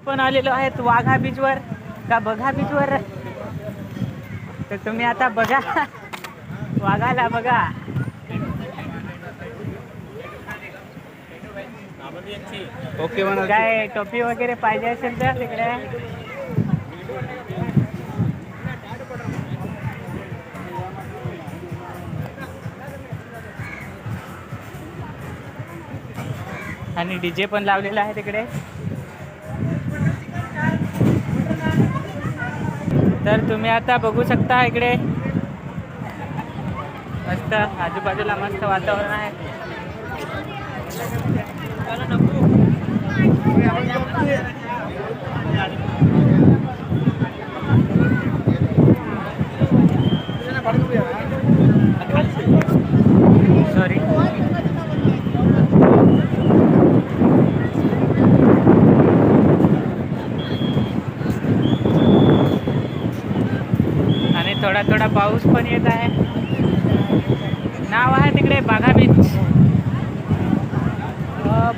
पण आलेलो आहेत वाघा बीचवर का बघा बीचवर. तर तुम्ही आता बघा वाघाला बघा. ओके म्हणा. काय टोपी वगैरे पाहिजे असेल तर तिकडे. आणि डीजे पण लावलेला आहे तिकडे. तर तुम्ही आता बघू शकता इकडे मस्त आजूबाजूला मस्त वातावरण आहे. सॉरी. आणि थोडा थोडा पाऊस पण येत आहे. नाव आहे तिकडे बाघा बीच.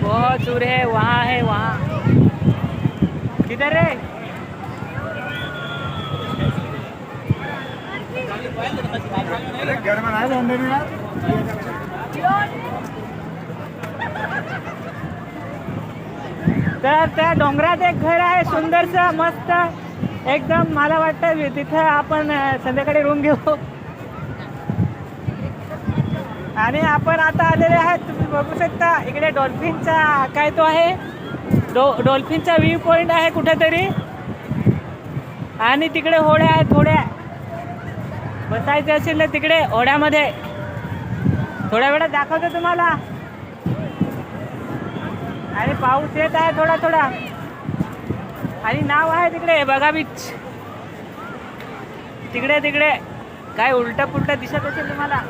बहुत दूर है वहाँ किधर है. तर त्या डोंगरात एक घर आहे सुंदरसं मस्त एकदम. मला वाटतं तिथं आपण संध्याकाळी रूम घेऊ. आणि आपण आता आलेले आहेत तुम्ही बघू शकता इकडे डॉल्फिनचा काय तो आहे डॉल्फिनचा व्ह्यू पॉइंट आहे कुठेतरी. आणि तिकडे होड्या आहेत. होड्या बसायचे असेल ना तिकडे होड्यामध्ये थोड्या वेळात दाखवतो तुम्हाला. आणि पाऊस येत आहे थोडा थोडा. आणि नाव आहे तिकडे बघा बीच. तिकडे तिकडे काय उलट पुलट दिसत असेल तुम्हाला.